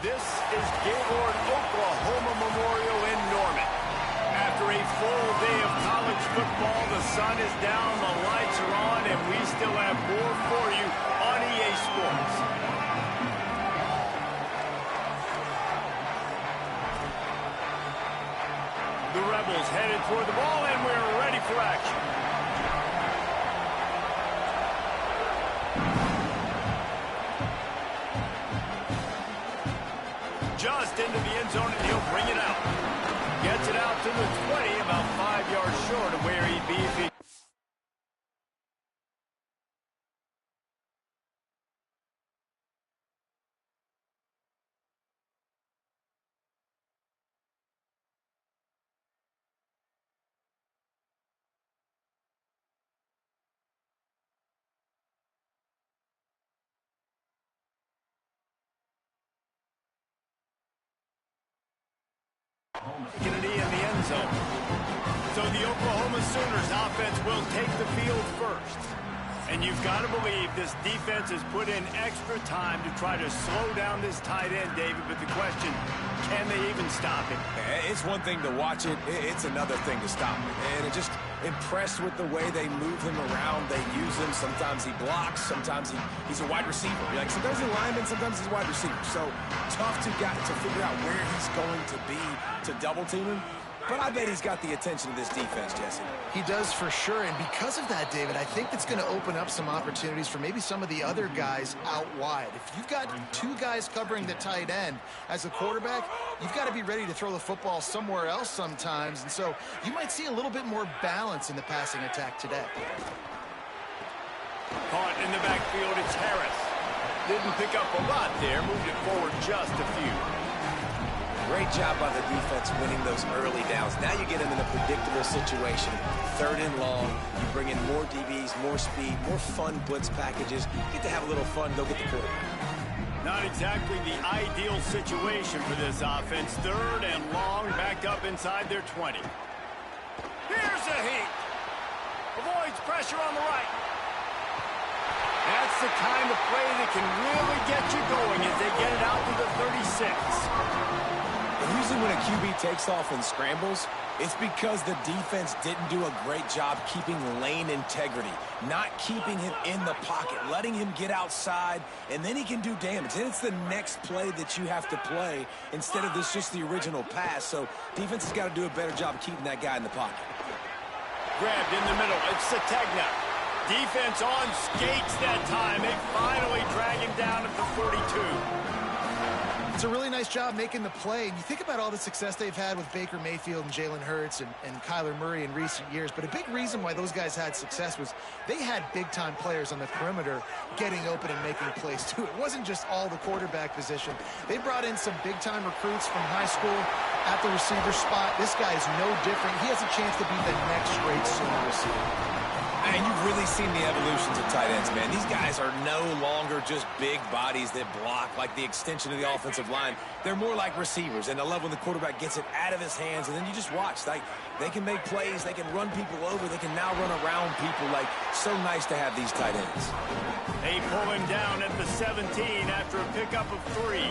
This is Gaylord Oklahoma Memorial in Norman. After a full day of college football, the sun is down, the lights are on, and we still have more for you on EA Sports. The Rebels headed toward the ball, and we're ready for action. Just into the end zone, and he'll bring it out. Gets it out to the 20, about 5 yards short of where he'd be if he... Kennedy in the end zone. So the Oklahoma Sooners offense will take the field first. And you've got to believe this defense has put in extra time to try to slow down this tight end, David. But the question, can they even stop him? It's one thing to watch it. It's another thing to stop him. And it just impressed with the way they move him around. They use him. Sometimes he blocks. Sometimes he's a wide receiver. Like sometimes he's a lineman. Sometimes he's a wide receiver. So tough to figure out where he's going to be to double team him. But I bet he's got the attention of this defense, Jesse. He does for sure, and because of that, David, I think that's going to open up some opportunities for maybe some of the other guys out wide. If you've got two guys covering the tight end as a quarterback, you've got to be ready to throw the football somewhere else sometimes, and so you might see a little bit more balance in the passing attack today. Caught in the backfield, it's Harris. Didn't pick up a lot there, moved it forward just a few. Great job by the defense winning those early downs. Now you get them in a predictable situation. 3rd and long. You bring in more DBs, more speed, more fun blitz packages. Get to have a little fun, go get the quarterback. Not exactly the ideal situation for this offense. 3rd and long, back up inside their 20. Here's a heat. Avoids pressure on the right. That's the kind of play that can really get you going as they get it out to the 36. Usually when a QB takes off and scrambles, it's because the defense didn't do a great job keeping lane integrity, not keeping him in the pocket, letting him get outside, and then he can do damage. And it's the next play that you have to play instead of this just the original pass. So defense has got to do a better job of keeping that guy in the pocket. Grabbed in the middle. It's Sategna. Defense on skates that time. They finally drag him down at the 42. It's a really nice job making the play. And you think about all the success they've had with Baker Mayfield and Jalen Hurts and Kyler Murray in recent years. But a big reason why those guys had success was they had big-time players on the perimeter getting open and making plays, too. It wasn't just all the quarterback position. They brought in some big-time recruits from high school at the receiver spot. This guy is no different. He has a chance to be the next great Sooner receiver. And you've really seen the evolutions of tight ends, man. These guys are no longer just big bodies that block like the extension of the offensive line. They're more like receivers, and I love when the quarterback gets it out of his hands, and then you just watch. Like, they can make plays, they can run people over, they can now run around people. Like, so nice to have these tight ends. They pull him down at the 17 after a pickup of 3.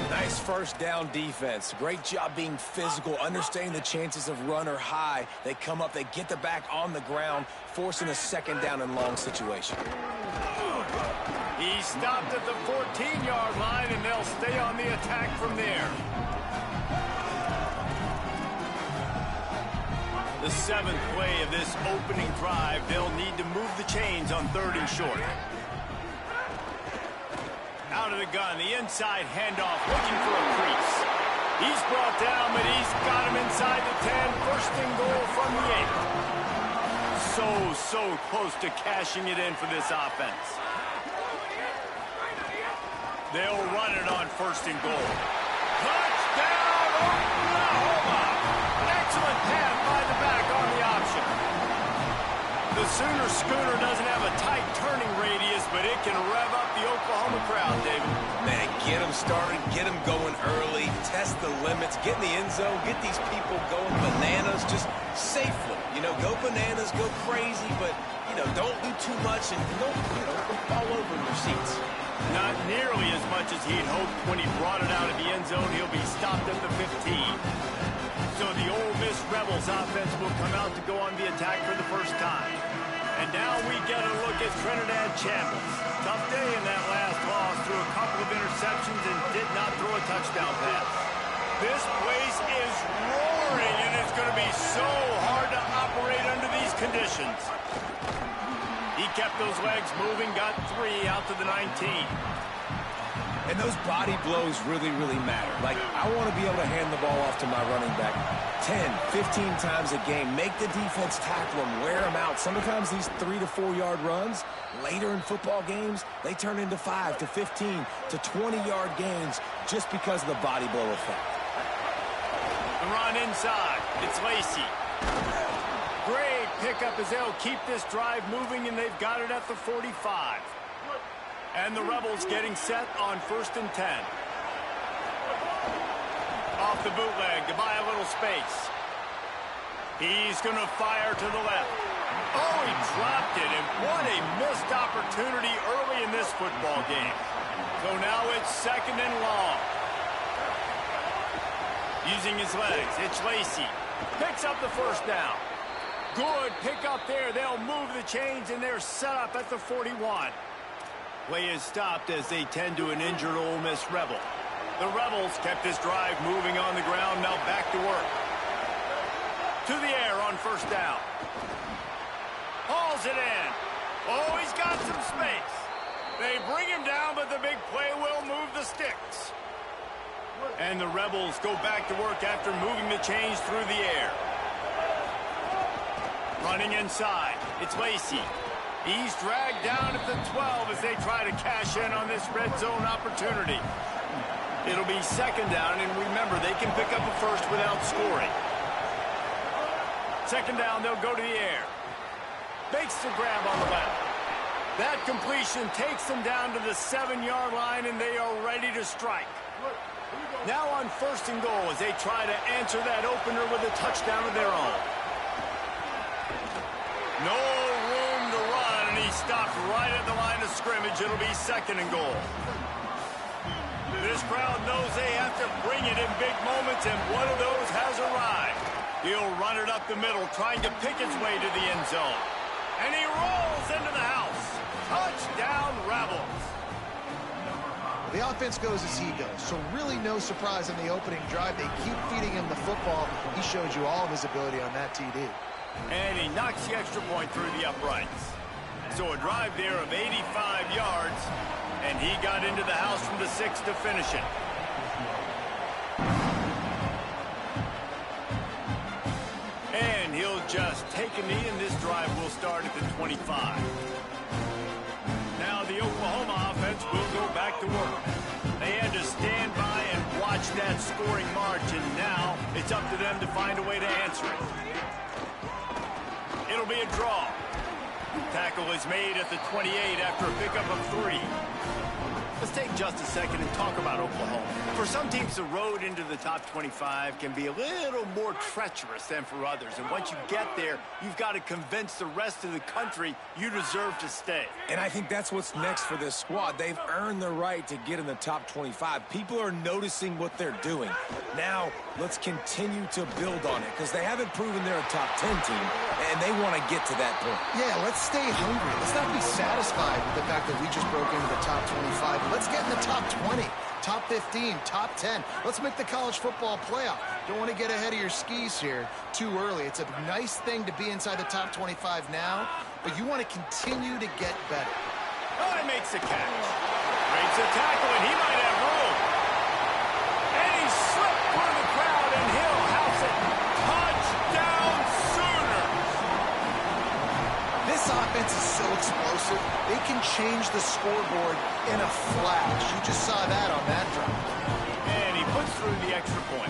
Nice first down defense. Great job being physical, understanding the chances of run are high. They come up, they get the back on the ground, forcing a 2nd down and long situation. He stopped at the 14-yard line, and they'll stay on the attack from there. The 7th play of this opening drive, they'll need to move the chains on 3rd and short. Out of the gun, the inside handoff, looking for a crease. He's brought down, but he's got him inside the 10. 1st and goal from the 8. So close to cashing it in for this offense. They'll run it on 1st and goal. Touchdown, Oklahoma! Excellent pass by the back on the option. The Sooner Schooner doesn't have a tight turning radius, but it can rev up the Oklahoma crowd, David. Man, get them started, get them going early, test the limits, get in the end zone, get these people going bananas just safely. You know, go bananas, go crazy, but, you know, don't do too much and don't fall over in your seats. Not nearly as much as he'd hoped when he brought it out of the end zone. He'll be stopped at the 15. So the Ole Miss Rebels offense will come out to go on the attack for the first time. And now we get a look at Trinidad Shambles. Tough day in that last loss, threw a couple of interceptions and did not throw a touchdown pass. This place is roaring, and it's going to be so hard to operate under these conditions. He kept those legs moving, got 3 out to the 19. And those body blows really, really matter. Like, I want to be able to hand the ball off to my running back 10, 15 times a game. Make the defense tackle them, wear them out. Sometimes these 3 to 4 yard runs, later in football games, they turn into 5 to 15 to 20-yard gains just because of the body blow effect. The run inside. It's Lacy. Great pickup as they'll keep this drive moving, and they've got it at the 45. And the Rebels getting set on 1st and 10. Off the bootleg to buy a little space. He's going to fire to the left. Oh, he dropped it, and what a missed opportunity early in this football game. So now it's 2nd and long. Using his legs, it's Lacy. Picks up the 1st down. Good pick up there. They'll move the chains, and they're set up at the 41. Play is stopped as they tend to an injured Ole Miss Rebel. The Rebels kept this drive moving on the ground, now back to work. To the air on 1st down. Hauls it in. Oh, he's got some space. They bring him down, but the big play will move the sticks. And the Rebels go back to work after moving the chains through the air. Running inside, it's Lacy. He's dragged down at the 12 as they try to cash in on this red zone opportunity. It'll be 2nd down, and remember, they can pick up a 1st without scoring. 2nd down, they'll go to the air. Makes the grab on the left. That completion takes them down to the 7-yard line, and they are ready to strike. Now on 1st and goal as they try to answer that opener with a touchdown of their own. No room to run, and he stopped right at the line of scrimmage. It'll be 2nd and goal. This crowd knows they have to bring it in big moments, and one of those has arrived. He'll run it up the middle, trying to pick his way to the end zone. And he rolls into the house. Touchdown, Rebels. The offense goes as he goes, so really no surprise in the opening drive. They keep feeding him the football. He showed you all of his ability on that TD. And he knocks the extra point through the uprights. So a drive there of 85 yards, and he got into the house from the 6 to finish it. And he'll just take a knee, and this drive will start at the 25. Now the Oklahoma offense will go back to work. They had to stand by and watch that scoring march, and now it's up to them to find a way to answer it. It'll be a draw. Tackle is made at the 28 after a pickup of 3. Let's take just a second and talk about Oklahoma. For some teams, the road into the top 25 can be a little more treacherous than for others. And once you get there, you've got to convince the rest of the country you deserve to stay. And I think that's what's next for this squad. They've earned the right to get in the top 25. People are noticing what they're doing. Now, let's continue to build on it because they haven't proven they're a top 10 team, and they want to get to that point. Yeah, let's stay hungry. Let's not be satisfied with the fact that we just broke into the top 25. Let's get in the top 20, top 15, top 10. Let's make the college football playoff. Don't want to get ahead of your skis here too early. It's a nice thing to be inside the top 25 now, but you want to continue to get better. Oh, he makes the catch. Breaks the tackle, and he might have room. And he slipped through the crowd, and he'll house it. Touchdown, Sooners! This offense is so explosive, they can change the scoreboard in a flash. You just saw that on that drive. And he puts through the extra point.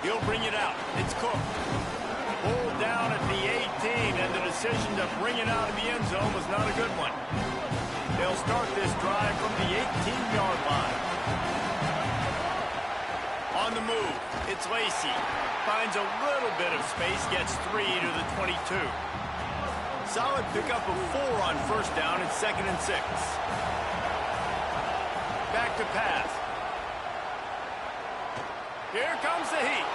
He'll bring it out. It's Cook. Pulled down at the 18, and the decision to bring it out of the end zone was not a good one. They'll start this drive from the 18-yard line. On On the move, it's Lacy. Finds a little bit of space, gets 3 to the 22. Solid pickup of 4 on first down and 2nd and 6. Back to pass. Here comes the heat.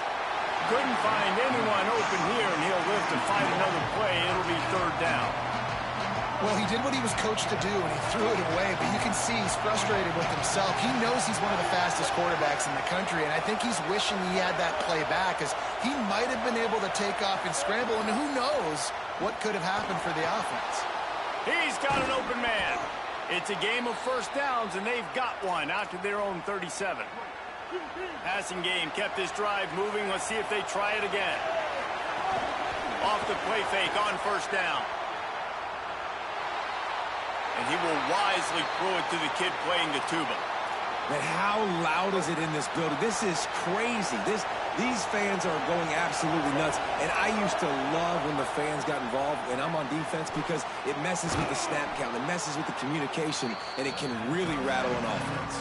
Couldn't find anyone open here, and he'll live to fight another play. It'll be 3rd down. Well, he did what he was coached to do, and he threw it away, but you can see he's frustrated with himself. He knows he's one of the fastest quarterbacks in the country, and I think he's wishing he had that play back, as he might have been able to take off and scramble, and who knows what could have happened for the offense. He's got an open man. It's a game of first downs, and they've got one out to their own 37. Passing game kept this drive moving. Let's see if they try it again. Off the play fake on first down. And he will wisely throw it to the kid playing the tuba. Man, how loud is it in this building? This is crazy. These fans are going absolutely nuts. And I used to love when the fans got involved, and I'm on defense, because it messes with the snap count. It messes with the communication, and it can really rattle an offense.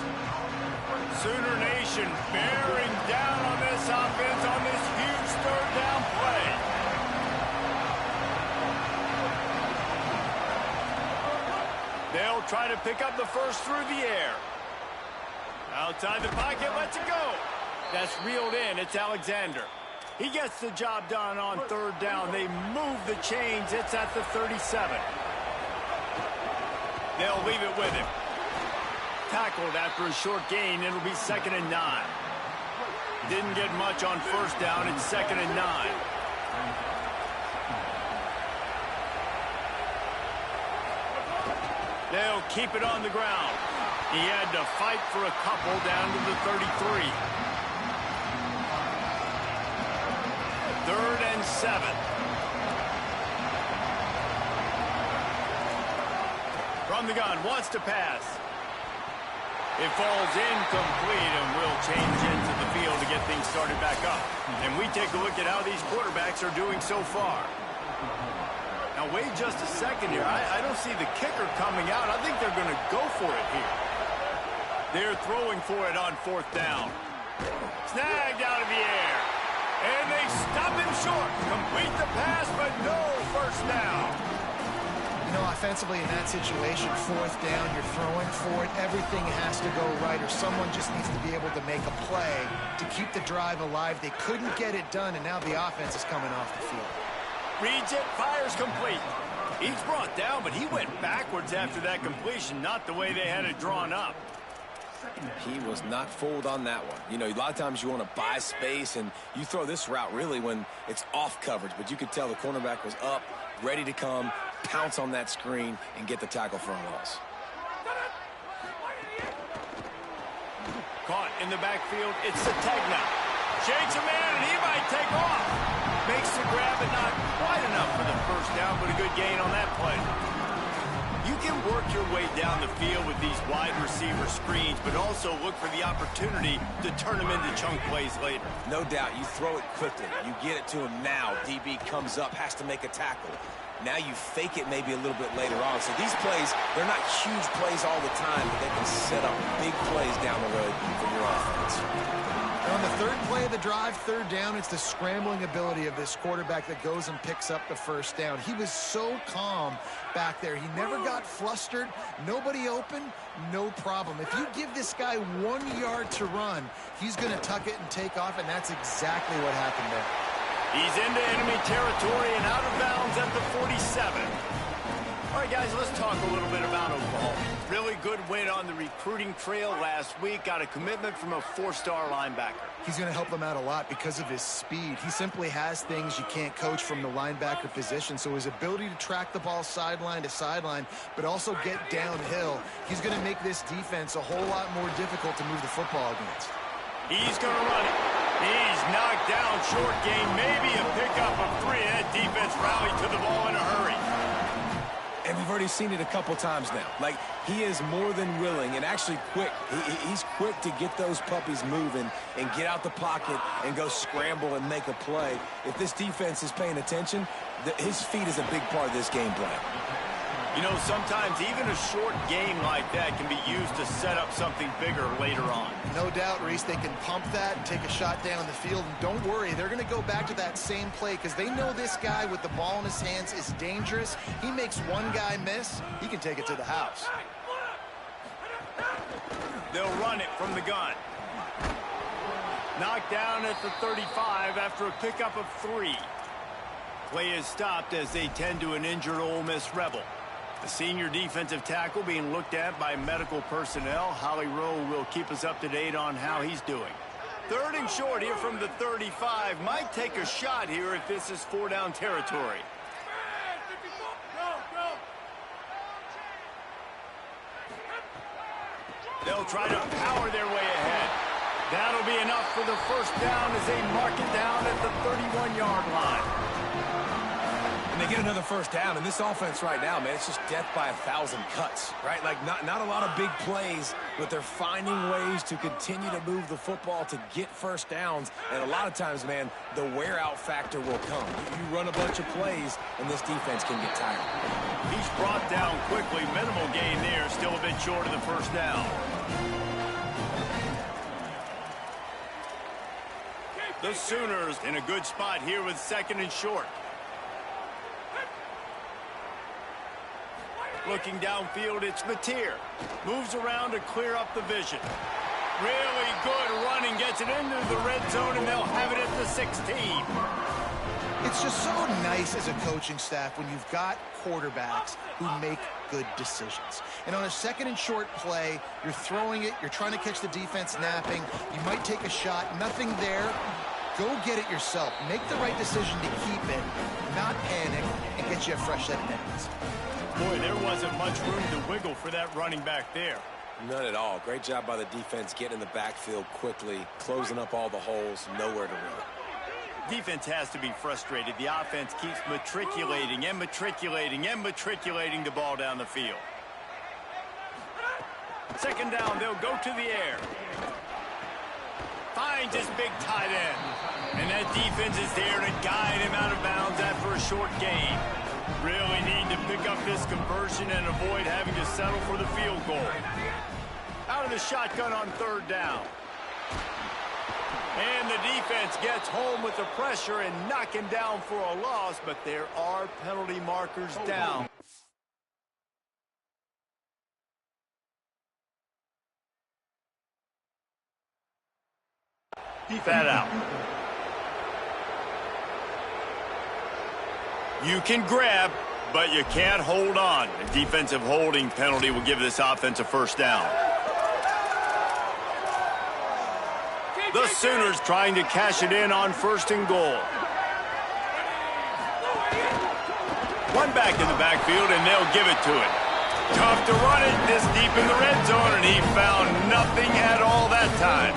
Sooner Nation bearing down on this offense on this huge 3rd down play. They'll try to pick up the first through the air. Outside the pocket, lets it go. That's reeled in. It's Alexander. He gets the job done on 3rd down. They move the chains. It's at the 37. They'll leave it with him. Tackled after a short gain. It'll be 2nd and 9. Didn't get much on first down. It's 2nd and 9. They'll keep it on the ground. He had to fight for a couple down to the 33. 3rd and 7. From the gun, wants to pass. It falls incomplete, and will change into the field to get things started back up. And we take a look at how these quarterbacks are doing so far. Now, wait just a second here. I don't see the kicker coming out. I think they're going to go for it here. They're throwing for it on 4th down. Snagged out of the air. And they stop him short. Complete the pass, but no first down. You know, offensively in that situation, 4th down, you're throwing for it. Everything has to go right, or someone just needs to be able to make a play to keep the drive alive. They couldn't get it done, and now the offense is coming off the field. Reads it, fires complete. He's brought down, but he went backwards after that completion, not the way they had it drawn up. He was not fooled on that one. You know, a lot of times you want to buy space, and you throw this route really when it's off coverage, but you could tell the cornerback was up, ready to come, pounce on that screen, and get the tackle for a loss. Caught in the backfield, it's Sategna. Shakes a man, and he might take off. Makes the grab, but not quite enough for the first down, but a good gain on that play. You can work your way down the field with these wide receiver screens, but also look for the opportunity to turn them into chunk plays later. No doubt, you throw it quickly. You get it to him now. DB comes up, has to make a tackle. Now you fake it maybe a little bit later on. So these plays, they're not huge plays all the time, but they can set up big plays down the road for your offense. And on the 3rd play of the drive, 3rd down, it's the scrambling ability of this quarterback that goes and picks up the first down. He was so calm back there. He never got flustered. Nobody open, no problem. If you give this guy 1 yard to run, he's going to tuck it and take off, and that's exactly what happened there. He's into enemy territory and out of bounds at the 47. All right, guys, let's talk a little bit about Oklahoma. Really good win on the recruiting trail last week. Got a commitment from a 4-star linebacker. He's going to help them out a lot because of his speed. He simply has things you can't coach from the linebacker position. So his ability to track the ball sideline to sideline, but also get downhill, he's going to make this defense a whole lot more difficult to move the football against. He's going to run it. He's knocked down, short gain, maybe a pickup of 3. That defense rallied to the ball in a hurry. And we've already seen it a couple times now. Like, he is more than willing and actually quick. He's quick to get those puppies moving and get out the pocket and go scramble and make a play. If this defense is paying attention, his feet is a big part of this game plan. You know, sometimes even a short game like that can be used to set up something bigger later on. No doubt, Reese, they can pump that and take a shot down the field. And don't worry, they're going to go back to that same play because they know this guy with the ball in his hands is dangerous. He makes one guy miss, he can take it to the house. They'll run it from the gun. Knocked down at the 35 after a pickup of 3. Play is stopped as they tend to an injured Ole Miss Rebel. The senior defensive tackle being looked at by medical personnel. Holly Rowe will keep us up to date on how he's doing. 3rd and short here from the 35. Might take a shot here if this is 4-down territory. They'll try to power their way ahead. That'll be enough for the first down as they mark it down at the 31-yard line. And they get another first down, and this offense right now, man, it's just death by 1,000 cuts, right? Like, not a lot of big plays, but they're finding ways to continue to move the football to get first downs, and a lot of times, man, the wear-out factor will come. You run a bunch of plays, and this defense can get tired. He's brought down quickly. Minimal gain there, still a bit short of the first down. The Sooners in a good spot here with 2nd and short. Looking downfield, it's Mateer. Moves around to clear up the vision. Really good running, gets it into the red zone, and they'll have it at the 16. It's just so nice as a coaching staff when you've got quarterbacks who make good decisions. And on a 2nd and short play, you're throwing it, you're trying to catch the defense napping, you might take a shot, nothing there. Go get it yourself. Make the right decision to keep it, not panic, and get you a fresh set of downs. Boy, there wasn't much room to wiggle for that running back there. None at all. Great job by the defense getting in the backfield quickly, closing up all the holes, nowhere to run. Defense has to be frustrated. The offense keeps matriculating and matriculating and matriculating the ball down the field. 2nd down, they'll go to the air. Finds his big tight end. And that defense is there to guide him out of bounds after a short gain. Really need to pick up this conversion and avoid having to settle for the field goal. Out of the shotgun on 3rd down. And the defense gets home with the pressure and knock him down for a loss, but there are penalty markers down. Keep that out. You can grab, but you can't hold on. A defensive holding penalty will give this offense a first down. The Sooners trying to cash it in on 1st and goal. One back in the backfield, and they'll give it to him. Tough to run it this deep in the red zone, and he found nothing at all that time.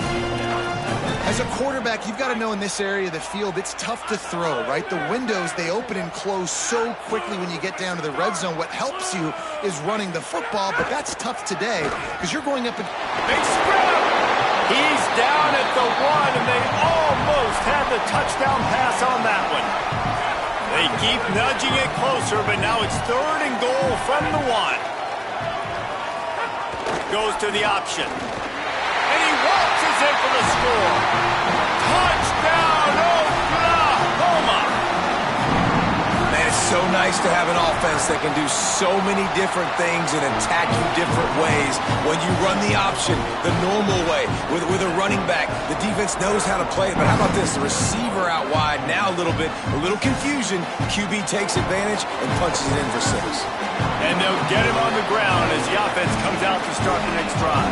As a quarterback, you've got to know in this area of the field, it's tough to throw, right? The windows, they open and close so quickly when you get down to the red zone. What helps you is running the football, but that's tough today because you're going up and... Big spread! He's down at the 1, and they almost had the touchdown pass on that one. They keep nudging it closer, but now it's 3rd and goal from the 1. Goes to the option. And he waltzes in for the score. Touchdown, Oklahoma! Man, it's so nice to have an offense that can do so many different things and attack you different ways. When you run the option the normal way with a running back, the defense knows how to play it. But how about this? The receiver out wide, now a little confusion. QB takes advantage and punches it in for 6. And they'll get him on the ground as the offense comes out to start the next drive.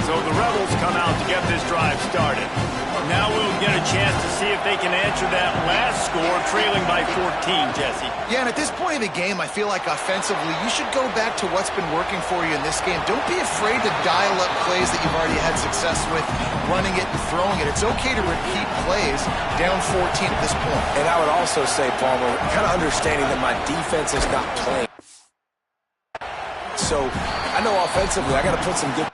So the Rebels come out to get this drive started. Now we'll get a chance to see if they can answer that last score, trailing by 14, Jesse. Yeah, and at this point of the game, I feel like offensively, you should go back to what's been working for you in this game. Don't be afraid to dial up plays that you've already had success with, running it and throwing it. It's okay to repeat plays down 14 at this point. And I would also say, Palmer, kind of understanding that my defense is not playing. So I know offensively, I got to put some good...